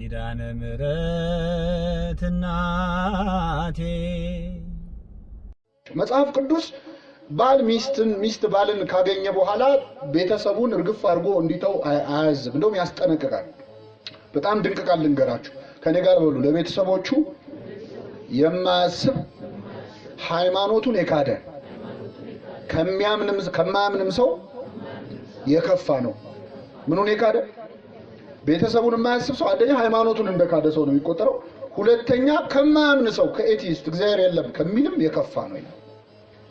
ኪዳነ ምሕረት እናቴ መጽሐፍ ቅዱስ ባል ሚስት ባልን ካገኘ በኋላ ቤተሰቡን እርግፍ አድርጎ እንዲተው አያዝም። እንደውም ያስጠነቅቃል። በጣም ድንቅ ቃል ልንገራችሁ፣ ከኔ ጋር በሉ። ለቤተሰቦቹ የማያስብ ሃይማኖቱን የካደ ከማያምንም ሰው የከፋ ነው። ምኑን የካደ? ቤተሰቡን የማያስብ ሰው አንደኛ ሃይማኖቱን እንደካደ ሰው ነው የሚቆጠረው። ሁለተኛ ከማያምን ሰው ከኤቲስት እግዚአብሔር የለም ከሚልም የከፋ ነው።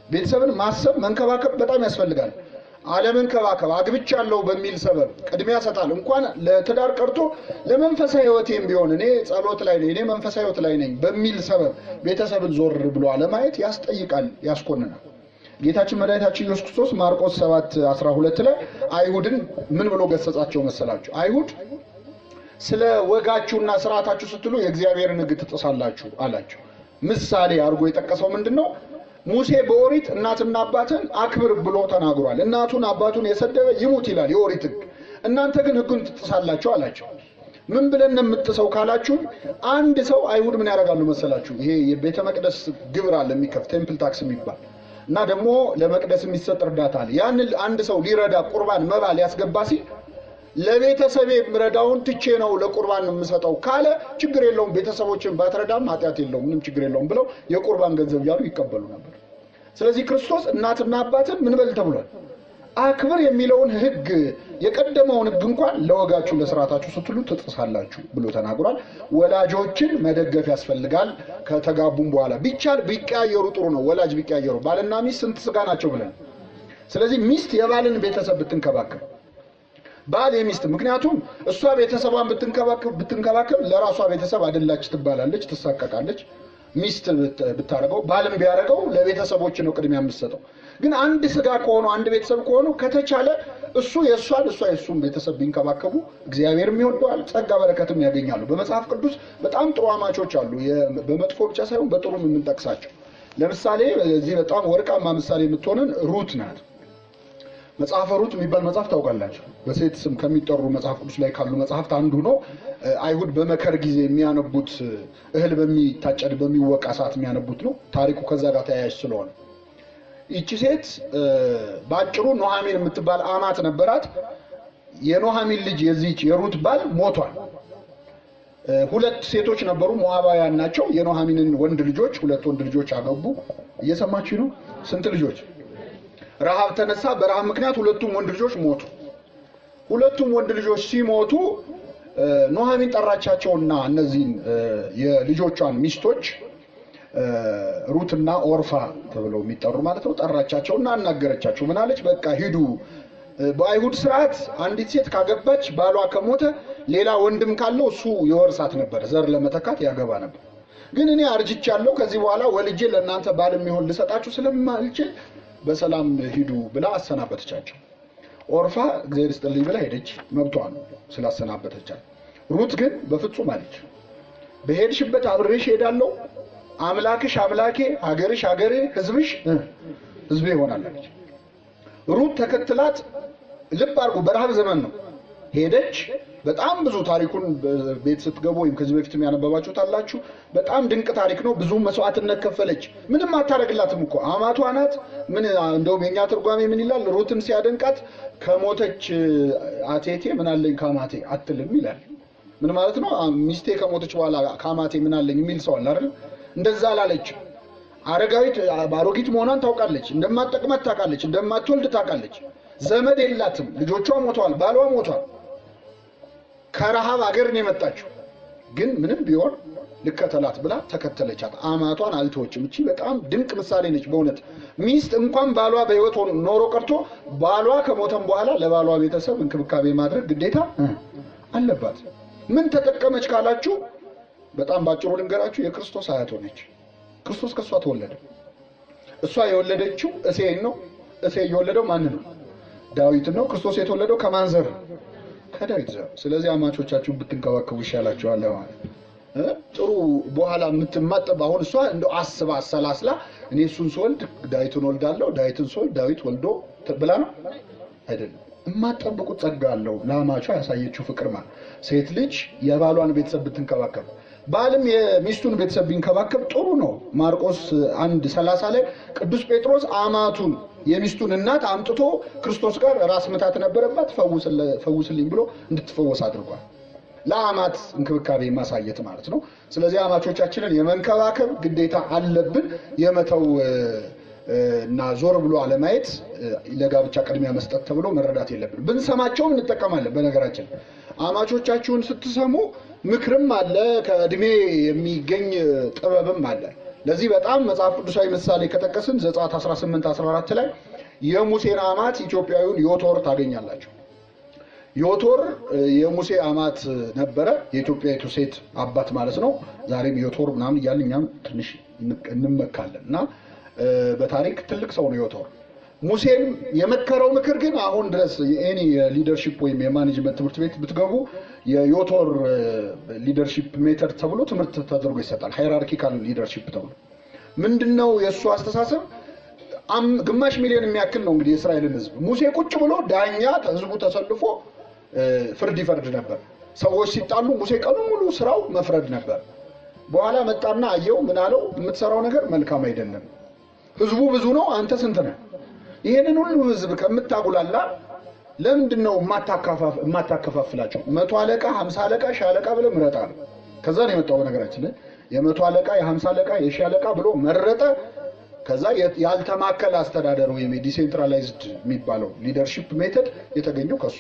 ቤተሰብን ማሰብ መንከባከብ በጣም ያስፈልጋል። አለመንከባከብ አግብቻለሁ በሚል ሰበብ ቅድሚያ ሰጣል። እንኳን ለትዳር ቀርቶ ለመንፈሳዊ ህይወቴም ቢሆን እኔ ጸሎት ላይ ነኝ፣ እኔ መንፈሳዊ ህይወት ላይ ነኝ በሚል ሰበብ ቤተሰብን ዞር ብሎ አለማየት ያስጠይቃል፣ ያስኮንናል። ጌታችን መድኃኒታችን ኢየሱስ ክርስቶስ ማርቆስ 7:12 ላይ አይሁድን ምን ብሎ ገሰጻቸው መሰላችሁ? አይሁድ ስለ ወጋችሁና ስርዓታችሁ ስትሉ የእግዚአብሔርን ሕግ ትጥሳላችሁ አላቸው። ምሳሌ አድርጎ የጠቀሰው ምንድነው? ሙሴ በኦሪት እናትና አባትን አክብር ብሎ ተናግሯል። እናቱን አባቱን የሰደበ ይሙት ይላል የኦሪት ሕግ። እናንተ ግን ሕጉን ትጥሳላችሁ አላቸው። ምን ብለን የምትጥሰው ካላችሁ አንድ ሰው አይሁድ ምን ያደርጋሉ መሰላችሁ? ይሄ የቤተ መቅደስ ግብር አለ የሚከፍ ቴምፕል ታክስ የሚባል እና ደግሞ ለመቅደስ የሚሰጥ እርዳታ አለ። ያን አንድ ሰው ሊረዳ ቁርባን መባ ሊያስገባ ሲል ለቤተሰቤ ምረዳውን ትቼ ነው ለቁርባን የምሰጠው ካለ ችግር የለውም፣ ቤተሰቦችን ባትረዳም ኃጢአት የለውም፣ ምንም ችግር የለውም ብለው የቁርባን ገንዘብ ያሉ ይቀበሉ ነበር። ስለዚህ ክርስቶስ እናትና አባትን ምን በል ተብሏል? አክብር የሚለውን ሕግ የቀደመውን ሕግ እንኳን ለወጋችሁ ለስርዓታችሁ ስትሉ ትጥሳላችሁ ብሎ ተናግሯል። ወላጆችን መደገፍ ያስፈልጋል። ከተጋቡም በኋላ ቢቻል ቢቀያየሩ ጥሩ ነው። ወላጅ ቢቀያየሩ ባልና ሚስት ስንት ስጋ ናቸው ብለን። ስለዚህ ሚስት የባልን ቤተሰብ ብትንከባከብ ባል የሚስት ምክንያቱም እሷ ቤተሰቧን ብትንከባከብ ለራሷ ቤተሰብ አይደላች ትባላለች፣ ትሳቀቃለች። ሚስት ብታረገው ባልም ቢያረገው ለቤተሰቦች ነው ቅድሚያ የምትሰጠው። ግን አንድ ስጋ ከሆኑ አንድ ቤተሰብ ከሆኑ ከተቻለ እሱ የሷን እሷ የሱን ቤተሰብ ቢንከባከቡ እግዚአብሔርም ይወደዋል፣ ጸጋ በረከትም ያገኛሉ። በመጽሐፍ ቅዱስ በጣም ጥሩ አማቾች አሉ። በመጥፎ ብቻ ሳይሆን በጥሩም የምንጠቅሳቸው። ለምሳሌ እዚህ በጣም ወርቃማ ምሳሌ የምትሆነን ሩት ናት። መጽሐፈ ሩት የሚባል መጽሐፍ ታውቃላችሁ? በሴት ስም ከሚጠሩ መጽሐፍ ቅዱስ ላይ ካሉ መጽሐፍት አንዱ ነው። አይሁድ በመከር ጊዜ የሚያነቡት እህል በሚታጨድ በሚወቃ ሰዓት የሚያነቡት ነው። ታሪኩ ከዛ ጋር ተያያዥ ስለሆነ ይቺ ሴት ባጭሩ ኖሃሚን የምትባል አማት ነበራት። የኖሃሚን ልጅ የዚህች የሩት ባል ሞቷል። ሁለት ሴቶች ነበሩ፣ ሞዓባውያን ናቸው። የኖሃሚንን ወንድ ልጆች ሁለት ወንድ ልጆች አገቡ። እየሰማችሁ ነው? ስንት ልጆች? ረሃብ ተነሳ። በረሃብ ምክንያት ሁለቱም ወንድ ልጆች ሞቱ። ሁለቱም ወንድ ልጆች ሲሞቱ ኖሃሚን ጠራቻቸውና እነዚህን የልጆቿን ሚስቶች ሩትና ኦርፋ ተብለው የሚጠሩ ማለት ነው ጠራቻቸውና አናገረቻቸው። ምን አለች? በቃ ሂዱ፣ በአይሁድ ስርዓት አንዲት ሴት ካገባች ባሏ ከሞተ ሌላ ወንድም ካለው እሱ የወርሳት ነበር፣ ዘር ለመተካት ያገባ ነበር። ግን እኔ አርጅቻለሁ፣ ከዚህ በኋላ ወልጄ ለእናንተ ባል የሚሆን ልሰጣችሁ ስለማልችል በሰላም ሂዱ ብላ አሰናበተቻቸው። ኦርፋ እግዚአብሔር ይስጥልኝ ብላ ሄደች፣ መብቷ ነው ስላሰናበተቻቸው። ሩት ግን በፍጹም አለች፣ በሄድሽበት አብሬሽ ሄዳለሁ፣ አምላክሽ አምላኬ፣ ሀገርሽ ሀገሬ፣ ህዝብሽ ህዝቤ ይሆናል አለች። ሩት ተከትላት ልብ አድርጉ፣ በረሃብ ዘመን ነው ሄደች። በጣም ብዙ ታሪኩን ቤት ስትገቡ ወይም ከዚህ በፊት ያነበባችሁት አላችሁ። በጣም ድንቅ ታሪክ ነው። ብዙ መስዋዕትነት ከፈለች። ምንም አታረግላትም እኮ አማቷ ናት። ምን እንደውም የኛ ትርጓሜ ምን ይላል? ሩትን ሲያደንቃት ከሞተች አቴቴ ምን አለኝ ካማቴ አትልም ይላል። ምን ማለት ነው? ሚስቴ ከሞተች በኋላ ካማቴ ምን አለኝ የሚል ሰው አለ አይደል? እንደዛ አላለች። አሮጊት መሆኗን ታውቃለች፣ እንደማትጠቅመት ታውቃለች፣ እንደማትወልድ ታውቃለች። ዘመድ የላትም፣ ልጆቿ ሞተዋል፣ ባሏ ሞቷል። ከረሃብ ሀገር ነው የመጣችው። ግን ምንም ቢሆን ልከተላት ብላ ተከተለቻት። አማቷን አልተወችም። እቺ በጣም ድንቅ ምሳሌ ነች በእውነት። ሚስት እንኳን ባሏ በህይወት ኖሮ ቀርቶ ባሏ ከሞተም በኋላ ለባሏ ቤተሰብ እንክብካቤ ማድረግ ግዴታ አለባት። ምን ተጠቀመች ካላችሁ በጣም ባጭሩ ልንገራችሁ። የክርስቶስ አያት ሆነች። ክርስቶስ ከሷ ተወለደ። እሷ የወለደችው እሴይን ነው። እሴይ የወለደው ማን ነው? ዳዊት ነው። ክርስቶስ የተወለደው ከማን ዘር? ከዳዊት ዘር። ስለዚህ አማቾቻችሁ ብትንከባከቡ ይሻላችኋል ማለት ጥሩ። በኋላ የምትማጠብ አሁን እሷ እንደው አስባ አሰላስላ እኔ እሱን ስወልድ ዳዊትን ወልዳለሁ፣ ዳዊትን ስወልድ ዳዊት ወልዶ ብላ ነው አይደለም። የማትጠብቁት ጸጋ አለው ለአማቿ ያሳየችው ፍቅር ማለት። ሴት ልጅ የባሏን ቤተሰብ ብትንከባከብ፣ ባልም የሚስቱን ቤተሰብ ቢንከባከብ ጥሩ ነው። ማርቆስ 1:30 ላይ ቅዱስ ጴጥሮስ አማቱን የሚስቱን እናት አምጥቶ ክርስቶስ ጋር ራስ ምታት ነበረባት ፈውስልኝ ብሎ እንድትፈወስ አድርጓል። ለአማት እንክብካቤ ማሳየት ማለት ነው። ስለዚህ አማቾቻችንን የመንከባከብ ግዴታ አለብን። የመተው እና ዞር ብሎ አለማየት ለጋብቻ ቅድሚያ መስጠት ተብሎ መረዳት የለብን። ብንሰማቸውም እንጠቀማለን። በነገራችን አማቾቻችሁን ስትሰሙ ምክርም አለ፣ ከእድሜ የሚገኝ ጥበብም አለ። ለዚህ በጣም መጽሐፍ ቅዱሳዊ ምሳሌ ከጠቀስን ዘጸአት 18:14 ላይ የሙሴን አማት ኢትዮጵያዊውን ዮቶር ታገኛላችሁ። ዮቶር የሙሴ አማት ነበረ፣ የኢትዮጵያዊቱ ሴት አባት ማለት ነው። ዛሬም ዮቶር ምናምን እያልን እኛም ትንሽ እንመካለን እና በታሪክ ትልቅ ሰው ነው ዮቶር። ሙሴን የመከረው ምክር ግን አሁን ድረስ የኤኒ ሊደርሺፕ ወይም የማኔጅመንት ትምህርት ቤት ብትገቡ የዮቶር ሊደርሺፕ ሜተድ ተብሎ ትምህርት ተደርጎ ይሰጣል። ሃይራርኪካል ሊደርሺፕ ተብሎ ምንድነው የሱ አስተሳሰብ? ግማሽ ሚሊዮን የሚያክል ነው እንግዲህ የእስራኤልን ህዝብ። ሙሴ ቁጭ ብሎ ዳኛ ህዝቡ ተሰልፎ ፍርድ ይፈርድ ነበር። ሰዎች ሲጣሉ ሙሴ ቀኑ ሙሉ ስራው መፍረድ ነበር። በኋላ መጣና አየው፣ ምን አለው? የምትሰራው ነገር መልካም አይደለም። ህዝቡ ብዙ ነው፣ አንተ ስንት ነህ? ይሄንን ሁሉ ህዝብ ከምታጉላላ ለምንድነው የማታከፋፍላቸው? 100 አለቃ፣ 50 አለቃ፣ ሻለቃ ብለህ ምረጥ አለ። ከዛ ነው የመጣው። በነገራችን ላይ የ100 አለቃ፣ የ50 አለቃ፣ የሺህ አለቃ ብሎ መረጠ። ከዛ ያልተማከለ አስተዳደር ወይም ዲሴንትራላይዝድ የሚባለው ሊደርሺፕ ሜተድ የተገኘው ከሱ።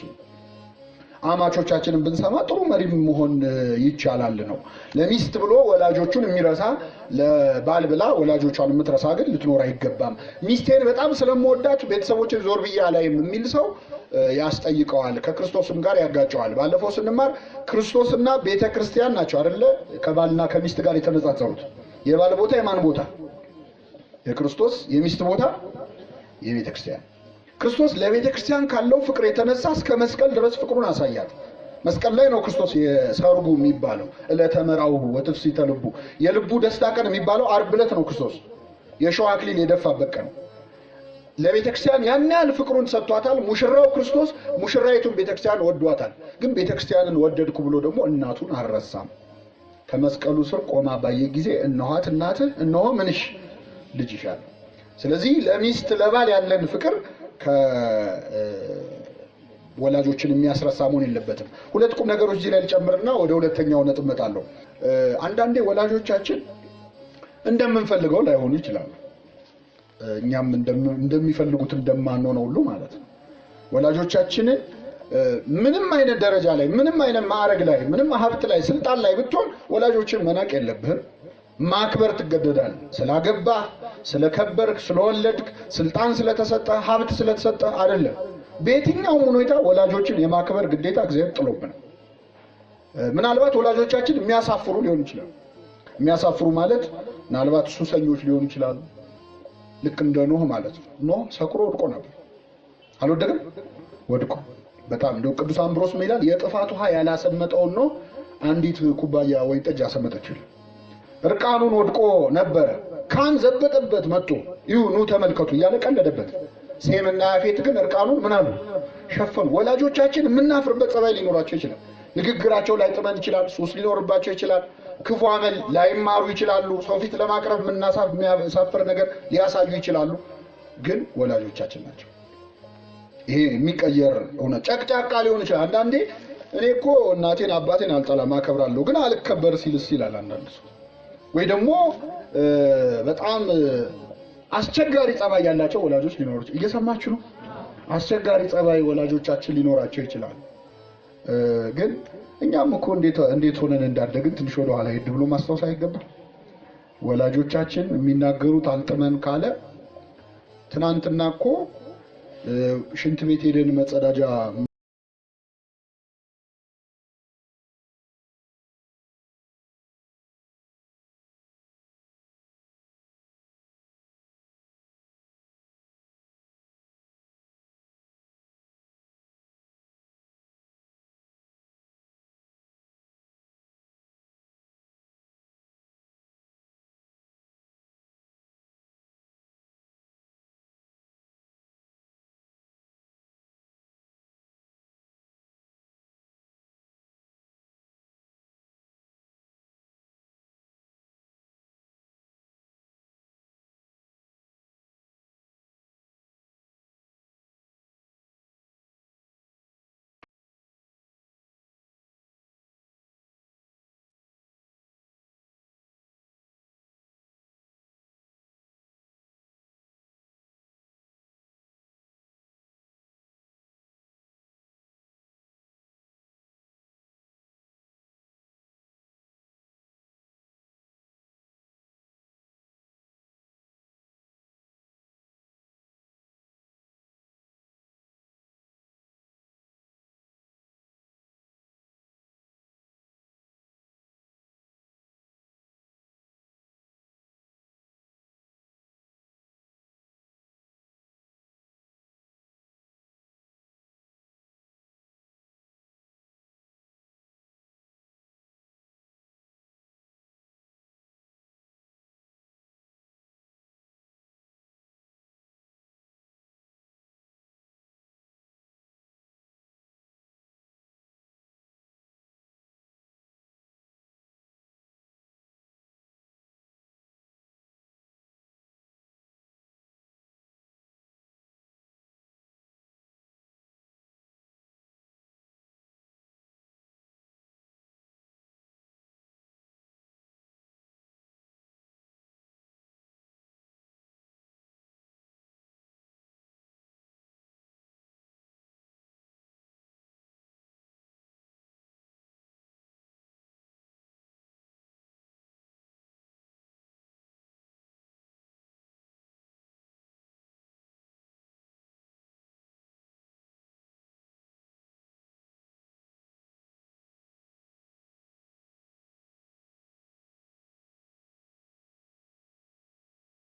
አማቾቻችንን ብንሰማ ጥሩ መሪ መሆን ይቻላል ነው። ለሚስት ብሎ ወላጆቹን የሚረሳ ለባል ብላ ወላጆቿን የምትረሳ ግን ልትኖር አይገባም። ሚስቴን በጣም ስለምወዳት ቤተሰቦችን ዞር ብያ ላይ የሚል ሰው ያስጠይቀዋል፣ ከክርስቶስም ጋር ያጋጨዋል። ባለፈው ስንማር ክርስቶስና ቤተክርስቲያን ናቸው አይደለ? ከባልና ከሚስት ጋር የተነጻጸሩት። የባል ቦታ የማን ቦታ? የክርስቶስ። የሚስት ቦታ የቤተክርስቲያን። ክርስቶስ ለቤተክርስቲያን ካለው ፍቅር የተነሳ እስከ መስቀል ድረስ ፍቅሩን አሳያት። መስቀል ላይ ነው ክርስቶስ የሰርጉ የሚባለው። ዕለተ መርዓው ወትፍሥሕተ ልቡ፣ የልቡ ደስታ ቀን የሚባለው ዓርብ ዕለት ነው። ክርስቶስ የሾህ አክሊል የደፋበት ቀን። ለቤተክርስቲያን ያን ያህል ፍቅሩን ሰጥቷታል። ሙሽራው ክርስቶስ ሙሽራይቱን ቤተክርስቲያን ወዷታል። ግን ቤተክርስቲያንን ወደድኩ ብሎ ደግሞ እናቱን አልረሳም። ከመስቀሉ ስር ቆማ ባየ ጊዜ እነኋት እናትህ፣ እነሆ ምንሽ ልጅሻል። ስለዚህ ለሚስት ለባል ያለን ፍቅር ከወላጆችን የሚያስረሳ መሆን የለበትም። ሁለት ቁም ነገሮች እዚህ ላይ ልጨምርና ወደ ሁለተኛው ነጥብ እመጣለሁ። አንዳንዴ ወላጆቻችን እንደምንፈልገው ላይሆኑ ይችላሉ። እኛም እንደሚፈልጉት እንደማንሆነው ሁሉ ማለት ነው። ወላጆቻችንን ምንም አይነት ደረጃ ላይ፣ ምንም አይነት ማዕረግ ላይ፣ ምንም ሀብት ላይ፣ ስልጣን ላይ ብትሆን ወላጆችን መናቅ የለብህም። ማክበር ትገደዳለህ። ስላገባህ፣ ስለከበርክ፣ ስለወለድክ፣ ስልጣን ስለተሰጠህ፣ ሀብት ስለተሰጠህ አይደለም። በየትኛውም ሁኔታ ወላጆችን የማክበር ግዴታ እግዚአብሔር ጥሎብናል። ምናልባት ወላጆቻችን የሚያሳፍሩ ሊሆን ይችላል። የሚያሳፍሩ ማለት ምናልባት ሱሰኞች ሊሆኑ ይችላሉ። ልክ እንደ ኖህ ማለት ነው። ኖህ ሰክሮ ወድቆ ነበር። አልወደቀም? ወድቆ በጣም እንደው ቅዱስ አምብሮስ ይላል የጥፋት ውሃ ያላሰመጠውን ኖህ አንዲት ኩባያ ወይን ጠጅ አሰመጠችው። እርቃኑን ወድቆ ነበረ። ካም ዘበጠበት መጥቶ ኑ ተመልከቱ እያለ ቀለደበት። ሴምና ያፌት ግን እርቃኑን ምን አሉ? ሸፈኑ። ወላጆቻችን የምናፍርበት ጸባይ ሊኖራቸው ይችላል። ንግግራቸው ላይ ጥመን ይችላል። ሱስ ሊኖርባቸው ይችላል። ክፉ አመል ላይማሩ ይችላሉ። ሰው ፊት ለማቅረብ የሚያሳፍር ነገር ሊያሳዩ ይችላሉ። ግን ወላጆቻችን ናቸው። ይሄ የሚቀየር እውነት። ጨቅጫቃ ሊሆን ይችላል። አንዳንዴ እኔ እኮ እናቴን አባቴን አልጠላም አከብራለሁ፣ ግን አልከበር ሲልስ ይላል አንዳንድ ሰው። ወይ ደግሞ በጣም አስቸጋሪ ጸባይ ያላቸው ወላጆች ሊኖሩ ይችላሉ። እየሰማችሁ ነው? አስቸጋሪ ጸባይ ወላጆቻችን ሊኖራቸው ይችላል። ግን እኛም እኮ እንዴት ሆነን እንዳደግን ትንሽ ወደ ኋላ ሄድ ብሎ ማስታወስ አይገባም። ወላጆቻችን የሚናገሩት አልጥመን ካለ ትናንትና እኮ ሽንት ቤት ሄደን መጸዳጃ